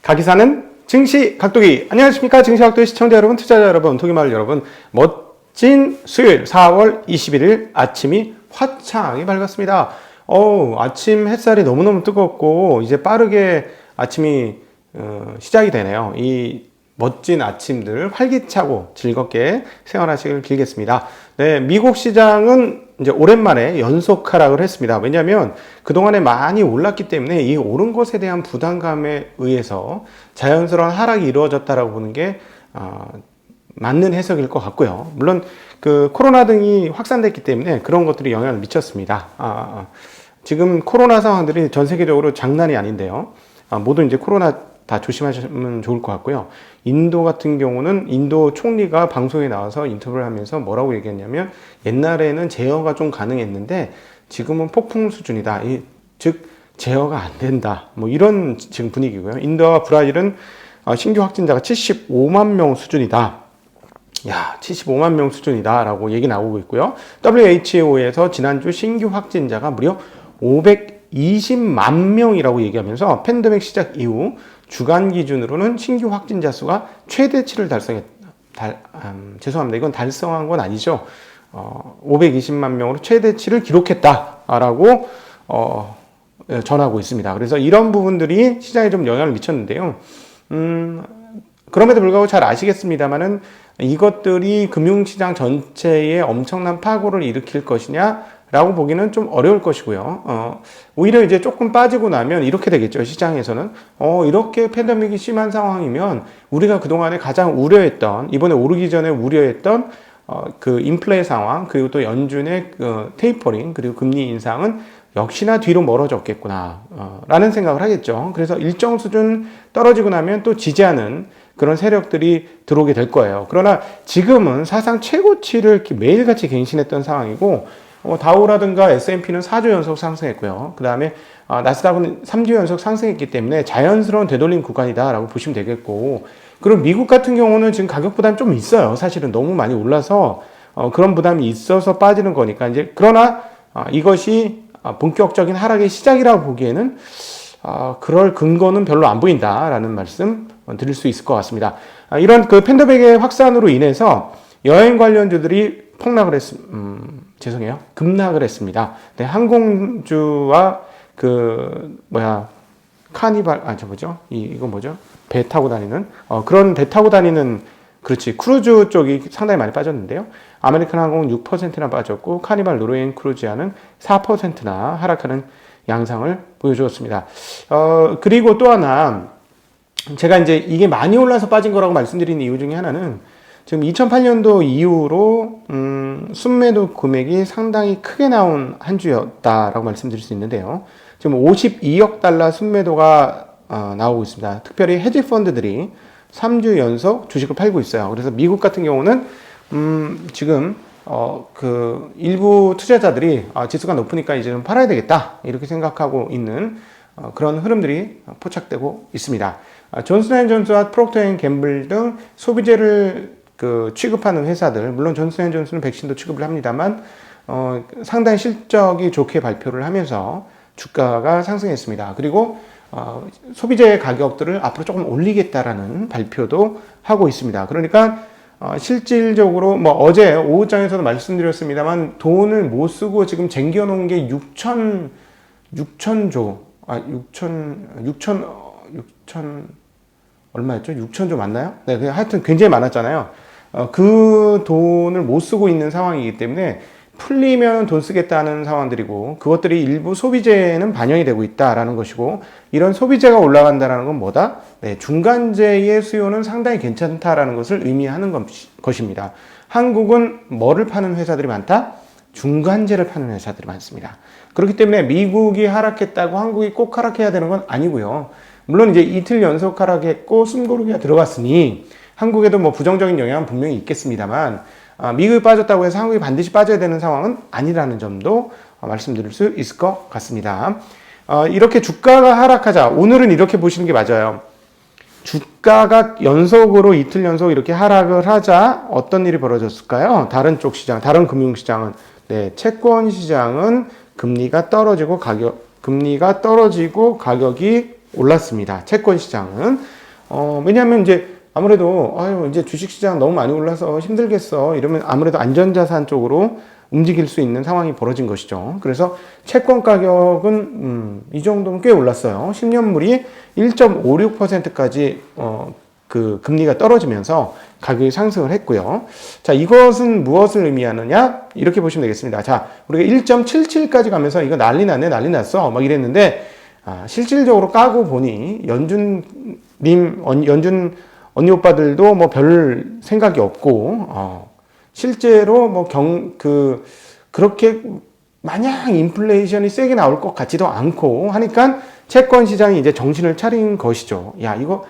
가기사는 증시 각도기. 안녕하십니까. 증시 각도기 시청자 여러분, 투자자 여러분, 토기마을 여러분. 멋진 수요일 4월 21일 아침이 화창하게 밝았습니다. 아침 햇살이 너무너무 뜨겁고 이제 빠르게 아침이 시작이 되네요. 이 멋진 아침들 활기차고 즐겁게 생활하시길 빌겠습니다. 네, 미국 시장은 이제 오랜만에 연속 하락을 했습니다. 왜냐하면 그동안에 많이 올랐기 때문에 이 오른 것에 대한 부담감에 의해서 자연스러운 하락이 이루어졌다라고 보는 게 맞는 해석일 것 같고요. 물론 그 코로나 등이 확산됐기 때문에 그런 것들이 영향을 미쳤습니다. 지금 코로나 상황들이 전 세계적으로 장난이 아닌데요. 모두 이제 코로나 다 조심하시면 좋을 것 같고요. 인도 같은 경우는 인도 총리가 방송에 나와서 인터뷰를 하면서 뭐라고 얘기했냐면 옛날에는 제어가 좀 가능했는데 지금은 폭풍 수준이다. 즉 제어가 안 된다. 뭐 이런 지금 분위기고요. 인도와 브라질은 신규 확진자가 75만 명 수준이다. 야, 75만 명 수준이다 라고 얘기 나오고 있고요. WHO에서 지난주 신규 확진자가 무려 520만 명이라고 얘기하면서 팬데믹 시작 이후 주간 기준으로는 신규 확진자 수가 최대치를 죄송합니다. 이건 달성한 건 아니죠. 520만 명으로 최대치를 기록했다라고 전하고 있습니다. 그래서 이런 부분들이 시장에 좀 영향을 미쳤는데요. 그럼에도 불구하고 잘 아시겠습니다만은 이것들이 금융시장 전체에 엄청난 파고를 일으킬 것이냐 라고 보기는 좀 어려울 것이고요. 오히려 이제 조금 빠지고 나면 이렇게 되겠죠. 시장에서는. 이렇게 팬데믹이 심한 상황이면 우리가 그동안에 가장 우려했던, 이번에 오르기 전에 우려했던 그 인플레 상황, 그리고 또 연준의 테이퍼링, 그리고 금리 인상은 역시나 뒤로 멀어졌겠구나, 라는 생각을 하겠죠. 그래서 일정 수준 떨어지고 나면 또 지지하는 그런 세력들이 들어오게 될 거예요. 그러나 지금은 사상 최고치를 매일같이 갱신했던 상황이고, 다우라든가 S&P는 4주 연속 상승했고요. 그 다음에 나스닥은 3주 연속 상승했기 때문에 자연스러운 되돌림 구간이다라고 보시면 되겠고, 그리고 미국 같은 경우는 지금 가격 부담이 좀 있어요. 사실은 너무 많이 올라서 그런 부담이 있어서 빠지는 거니까 이제 그러나 이것이 본격적인 하락의 시작이라고 보기에는 그럴 근거는 별로 안 보인다라는 말씀 드릴 수 있을 것 같습니다. 이런 그 팬데믹의 확산으로 인해서 여행 관련주들이 급락을 했습니다. 네, 항공주와 카니발, 이건 뭐죠? 배 타고 다니는, 그런 배 타고 다니는, 그렇지, 크루즈 쪽이 상당히 많이 빠졌는데요. 아메리칸 항공은 6%나 빠졌고, 카니발 노르웨이 크루지아는 4%나 하락하는 양상을 보여주었습니다. 그리고 또 하나, 제가 이제 이게 많이 올라서 빠진 거라고 말씀드린 이유 중에 하나는 지금 2008년도 이후로 순매도 금액이 상당히 크게 나온 한 주였다라고 말씀드릴 수 있는데요. 지금 52억 달러 순매도가 나오고 있습니다. 특별히 헤지 펀드들이 3주 연속 주식을 팔고 있어요. 그래서 미국 같은 경우는 지금 그 일부 투자자들이 지수가 높으니까 이제 좀 팔아야 되겠다 이렇게 생각하고 있는 그런 흐름들이 포착되고 있습니다. 존슨앤존스와 프록터앤갬블 등 소비재를 취급하는 회사들, 물론 존슨앤존스는 백신도 취급을 합니다만 상당히 실적이 좋게 발표를 하면서 주가가 상승했습니다. 그리고 소비재 가격들을 앞으로 조금 올리겠다라는 발표도 하고 있습니다. 그러니까 실질적으로 어제 오후장에서도 말씀드렸습니다만 돈을 못 쓰고 지금 쟁겨놓은 게 6천 얼마였죠? 6천조 맞나요? 네, 하여튼 굉장히 많았잖아요. 그 돈을 못 쓰고 있는 상황이기 때문에 풀리면 돈 쓰겠다는 상황들이고, 그것들이 일부 소비재는 반영이 되고 있다라는 것이고, 이런 소비재가 올라간다는 건 뭐다? 네, 중간재의 수요는 상당히 괜찮다라는 것을 의미하는 것입니다. 한국은 뭐를 파는 회사들이 많다? 중간재를 파는 회사들이 많습니다. 그렇기 때문에 미국이 하락했다고 한국이 꼭 하락해야 되는 건 아니고요. 물론 이제 이틀 연속 하락했고 숨고르기가 들어갔으니 한국에도 부정적인 영향은 분명히 있겠습니다만, 미국이 빠졌다고 해서 한국이 반드시 빠져야 되는 상황은 아니라는 점도 말씀드릴 수 있을 것 같습니다. 이렇게 주가가 하락하자, 오늘은 이렇게 보시는 게 맞아요. 주가가 연속으로 이틀 연속 이렇게 하락을 하자 어떤 일이 벌어졌을까요? 다른 쪽 시장, 다른 금융시장은, 네, 채권 시장은 금리가 떨어지고 가격이 올랐습니다. 채권 시장은. 왜냐하면 이제 아무래도 이제 주식 시장 너무 많이 올라서 힘들겠어 이러면 아무래도 안전자산 쪽으로 움직일 수 있는 상황이 벌어진 것이죠. 그래서 채권 가격은 이 정도면 꽤 올랐어요. 10년물이 1.56%까지 그 금리가 떨어지면서 가격이 상승을 했고요. 자, 이것은 무엇을 의미하느냐? 이렇게 보시면 되겠습니다. 자, 우리가 1.77까지 가면서 이거 난리 났네, 난리 났어 막 이랬는데 실질적으로 까고 보니 연준 언니 오빠들도 뭐 별 생각이 없고 실제로 뭐 그렇게 마냥 인플레이션이 세게 나올 것 같지도 않고 하니까 채권 시장이 이제 정신을 차린 것이죠. 야, 이거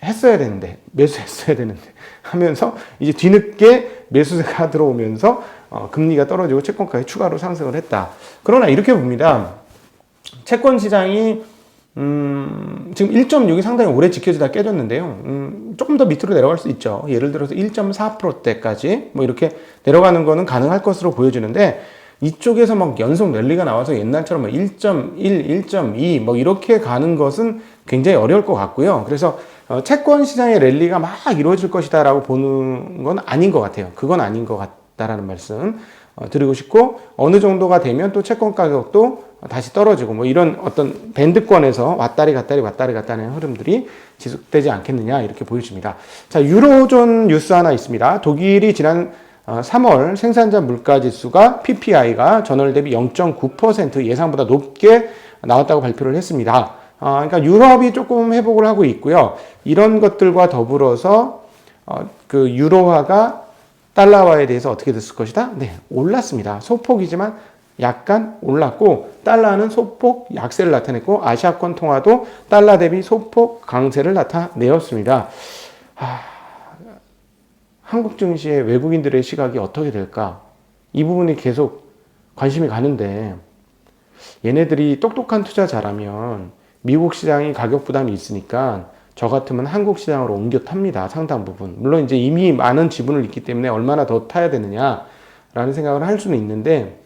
했어야 되는데, 매수했어야 되는데 하면서 이제 뒤늦게 매수세가 들어오면서 금리가 떨어지고 채권 가격이 추가로 상승을 했다. 그러나 이렇게 봅니다. 채권 시장이 지금 1.6이 상당히 오래 지켜지다 깨졌는데요. 조금 더 밑으로 내려갈 수 있죠. 예를 들어서 1.4%대까지 뭐 이렇게 내려가는 거는 가능할 것으로 보여지는데 이쪽에서 막 연속 랠리가 나와서 옛날처럼 뭐 1.1, 1.2 뭐 이렇게 가는 것은 굉장히 어려울 것 같고요. 그래서 채권 시장의 랠리가 막 이루어질 것이다라고 보는 건 아닌 것 같아요. 그건 아닌 것 같다라는 말씀 드리고 싶고 어느 정도가 되면 또 채권 가격도 다시 떨어지고 뭐 이런 어떤 밴드권에서 왔다리 갔다리 하는 흐름들이 지속되지 않겠느냐 이렇게 보여집니다. 자, 유로존 뉴스 하나 있습니다. 독일이 지난 3월 생산자 물가 지수가 PPI가 전월 대비 0.9% 예상보다 높게 나왔다고 발표를 했습니다. 그러니까 유럽이 조금 회복을 하고 있고요. 이런 것들과 더불어서 그 유로화가 달러화에 대해서 어떻게 됐을 것이다? 네, 올랐습니다. 소폭이지만 약간 올랐고 달러는 소폭 약세를 나타냈고 아시아권 통화도 달러 대비 소폭 강세를 나타내었습니다. 한국 증시의 외국인들의 시각이 어떻게 될까? 이 부분이 계속 관심이 가는데 얘네들이 똑똑한 투자 잘하면 미국 시장이 가격 부담이 있으니까 저 같으면 한국 시장으로 옮겨 탑니다. 상당 부분. 물론 이제 이미 많은 지분을 있기 때문에 얼마나 더 타야 되느냐라는 생각을 할 수는 있는데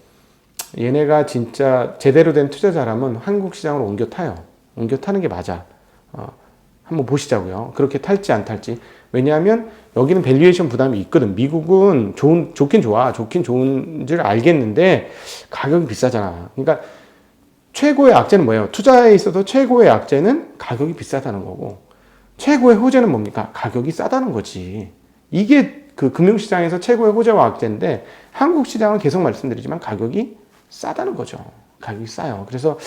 얘네가 진짜 제대로 된 투자자라면 한국 시장으로 옮겨 타요. 옮겨 타는 게 맞아. 한번 보시자고요. 그렇게 탈지 안 탈지. 왜냐하면 여기는 밸류에이션 부담이 있거든. 미국은 좋긴 좋아. 좋긴 좋은 줄 알겠는데 가격이 비싸잖아. 그러니까 최고의 악재는 뭐예요? 투자에 있어서 최고의 악재는 가격이 비싸다는 거고 최고의 호재는 뭡니까? 가격이 싸다는 거지. 이게 그 금융시장에서 최고의 호재와 악재인데 한국 시장은 계속 말씀드리지만 가격이 싸다는 거죠. 가격이 싸요. 그래서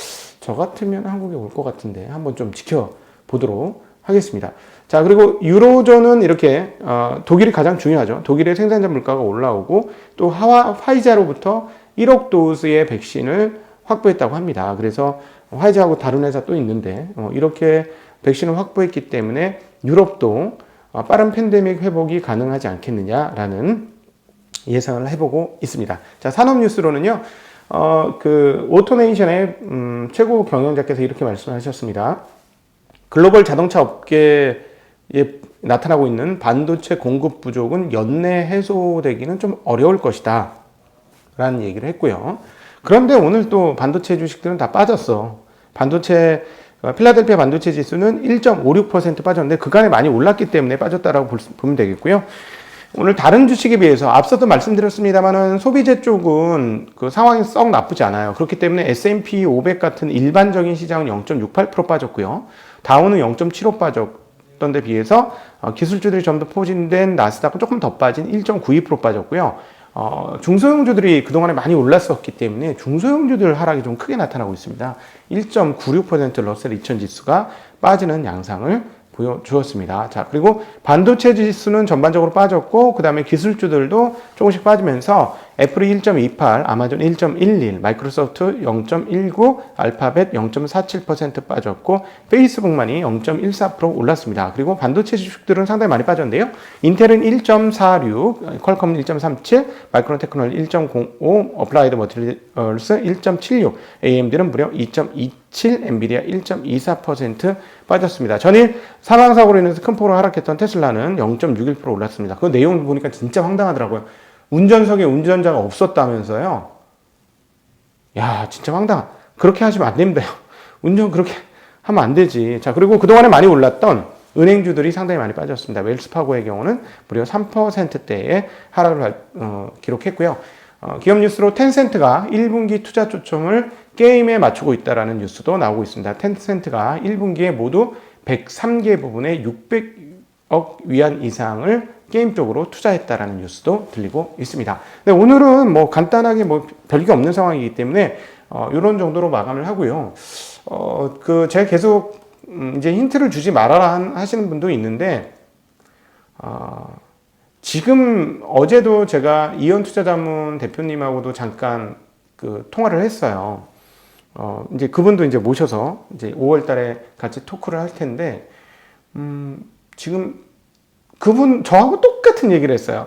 저 같으면 한국에 올 것 같은데 한번 좀 지켜보도록 하겠습니다. 자, 그리고 유로존은 이렇게 독일이 가장 중요하죠. 독일의 생산자 물가가 올라오고 또 화이자로부터 1억 도스의 백신을 확보했다고 합니다. 그래서 화이자하고 다른 회사 또 있는데 이렇게 백신을 확보했기 때문에 유럽도 빠른 팬데믹 회복이 가능하지 않겠느냐라는 예상을 해보고 있습니다. 자, 산업 뉴스로는요. 그 오토네이션의 최고 경영자께서 이렇게 말씀하셨습니다. 글로벌 자동차 업계에 나타나고 있는 반도체 공급 부족은 연내 해소되기는 좀 어려울 것이다 라는 얘기를 했고요. 그런데 오늘 또 반도체 주식들은 다 빠졌어. 필라델피아 반도체 지수는 1.56% 빠졌는데 그간에 많이 올랐기 때문에 빠졌다라고 보면 되겠고요. 오늘 다른 주식에 비해서 앞서도 말씀드렸습니다만은 소비재 쪽은 그 상황이 썩 나쁘지 않아요. 그렇기 때문에 S&P 500 같은 일반적인 시장은 0.68% 빠졌고요. 다우는 0.75 빠졌던 데 비해서 기술주들이 좀 더 포진된 나스닥은 조금 더 빠진 1.92% 빠졌고요. 중소형주들이 그동안에 많이 올랐었기 때문에 중소형주들 하락이 좀 크게 나타나고 있습니다. 1.96% 러셀 2000 지수가 빠지는 양상을 보여주었습니다. 자, 그리고 반도체 지수는 전반적으로 빠졌고, 그 다음에 기술주들도 조금씩 빠지면서 애플이 1.28, 아마존 1.11, 마이크로소프트 0.19, 알파벳 0.47% 빠졌고, 페이스북만이 0.14% 올랐습니다. 그리고 반도체 주식들은 상당히 많이 빠졌는데요. 인텔은 1.46, 퀄컴은 1.37, 마이크론 테크놀 1.05, 어플라이드 머티리얼스 1.76, AMD는 무려 2.27, 엔비디아 1.24% 빠졌습니다. 전일 사망사고로 인해서 큰 폭으로 하락했던 테슬라는 0.61% 올랐습니다. 그 내용 보니까 진짜 황당하더라고요. 운전석에 운전자가 없었다면서요. 야, 진짜 황당하. 그렇게 하시면 안 됩니다. 운전 그렇게 하면 안 되지. 자, 그리고 그동안에 많이 올랐던 은행주들이 상당히 많이 빠졌습니다. 웰스파고의 경우는 무려 3%대의 하락을 기록했고요. 기업 뉴스로 텐센트가 1분기 투자 초점을 게임에 맞추고 있다는 뉴스도 나오고 있습니다. 텐센트가 1분기에 모두 103개 부분에 600억 위안 이상을 게임 쪽으로 투자했다라는 뉴스도 들리고 있습니다. 네, 오늘은 뭐 간단하게 뭐 별게 없는 상황이기 때문에 이런 정도로 마감을 하고요. 제가 계속 이제 힌트를 주지 말아라 하시는 분도 있는데, 지금 어제도 제가 이현투자자문 대표님하고도 잠깐 그 통화를 했어요. 이제 그분도 이제 모셔서 이제 5월 달에 같이 토크를 할 텐데, 지금 그분 저하고 똑같은 얘기를 했어요.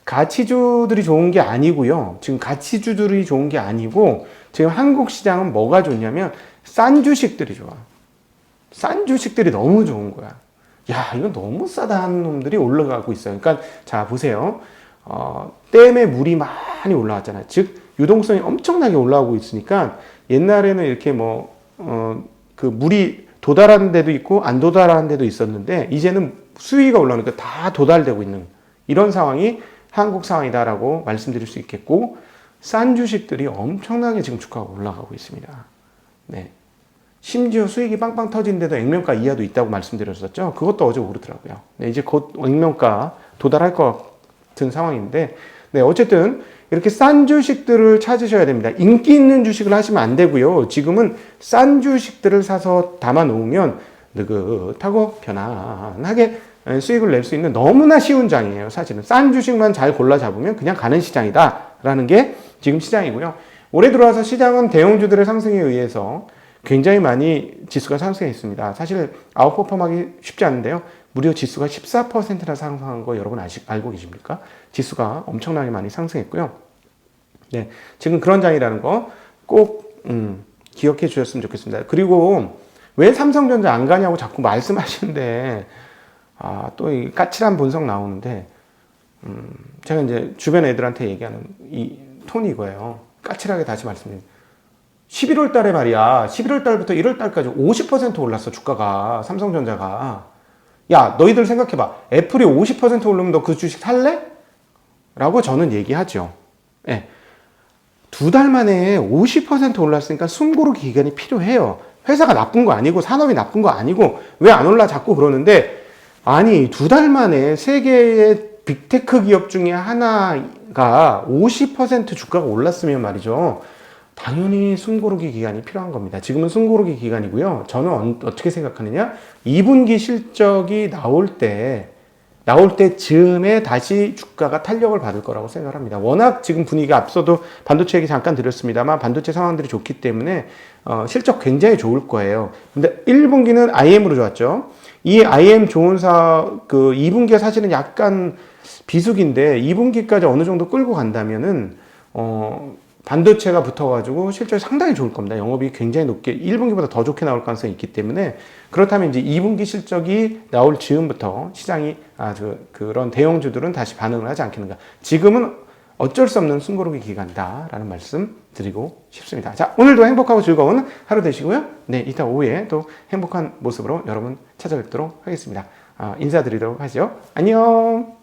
가치주들이 좋은 게 아니고요. 지금 가치주들이 좋은 게 아니고, 지금 한국 시장은 뭐가 좋냐면, 싼 주식들이 좋아. 싼 주식들이 너무 좋은 거야. 야, 이거 너무 싸다 하는 놈들이 올라가고 있어요. 그러니까, 자, 보세요. 댐에 물이 많이 올라왔잖아요. 즉, 유동성이 엄청나게 올라오고 있으니까, 옛날에는 이렇게 그 물이 도달하는 데도 있고, 안 도달하는 데도 있었는데, 이제는 수위가 올라오니까 다 도달되고 있는 이런 상황이 한국 상황이다라고 말씀드릴 수 있겠고, 싼 주식들이 엄청나게 지금 주가가 올라가고 있습니다. 네. 심지어 수익이 빵빵 터진데도 액면가 이하도 있다고 말씀드렸었죠. 그것도 어제 오르더라고요. 네, 이제 곧 액면가 도달할 것 같은 상황인데, 네, 어쨌든 이렇게 싼 주식들을 찾으셔야 됩니다. 인기 있는 주식을 하시면 안 되고요. 지금은 싼 주식들을 사서 담아 놓으면 느긋하고 편안하게 수익을 낼 수 있는 너무나 쉬운 장이에요. 사실은 싼 주식만 잘 골라 잡으면 그냥 가는 시장이다라는 게 지금 시장이고요. 올해 들어와서 시장은 대형주들의 상승에 의해서 굉장히 많이 지수가 상승했습니다. 사실 아웃퍼폼하기 쉽지 않은데요. 무려 지수가 14%나 상승한 거 여러분 알고 계십니까? 지수가 엄청나게 많이 상승했고요. 네, 지금 그런 장이라는 거 꼭 기억해 주셨으면 좋겠습니다. 그리고 왜 삼성전자 안 가냐고 자꾸 말씀하시는데, 또 이 까칠한 본성 나오는데, 제가 이제 주변 애들한테 얘기하는 이 톤이 이거예요. 까칠하게 다시 말씀드립니다. 11월 달에 말이야. 11월 달부터 1월 달까지 50% 올랐어, 주가가. 삼성전자가. 야, 너희들 생각해봐. 애플이 50% 오르면 너 그 주식 살래? 라고 저는 얘기하죠. 네. 2달 만에 50% 올랐으니까 숨고르기 기간이 필요해요. 회사가 나쁜 거 아니고 산업이 나쁜 거 아니고 왜 안 올라 자꾸 그러는데, 아니 2달 만에 세계의 빅테크 기업 중에 하나가 50% 주가가 올랐으면 말이죠. 당연히 숨고르기 기간이 필요한 겁니다. 지금은 숨고르기 기간이고요. 저는 어떻게 생각하느냐? 2분기 실적이 나올 때쯤에 다시 주가가 탄력을 받을 거라고 생각을 합니다. 워낙 지금 분위기가 앞서도 반도체 얘기 잠깐 드렸습니다만 반도체 상황들이 좋기 때문에 실적 굉장히 좋을 거예요. 근데 1분기는 IM으로 좋았죠. 이 IM 좋은 그 2분기가 사실은 약간 비수기인데 2분기까지 어느 정도 끌고 간다면은 반도체가 붙어가지고 실적이 상당히 좋을 겁니다. 영업이 굉장히 높게 1분기보다 더 좋게 나올 가능성이 있기 때문에, 그렇다면 이제 2분기 실적이 나올 즈음부터 시장이 그런 대형주들은 다시 반응을 하지 않겠는가. 지금은 어쩔 수 없는 숨고르기 기간이다라는 말씀 드리고 싶습니다. 자, 오늘도 행복하고 즐거운 하루 되시고요. 네, 이따 오후에 또 행복한 모습으로 여러분 찾아뵙도록 하겠습니다. 인사드리도록 하죠. 안녕.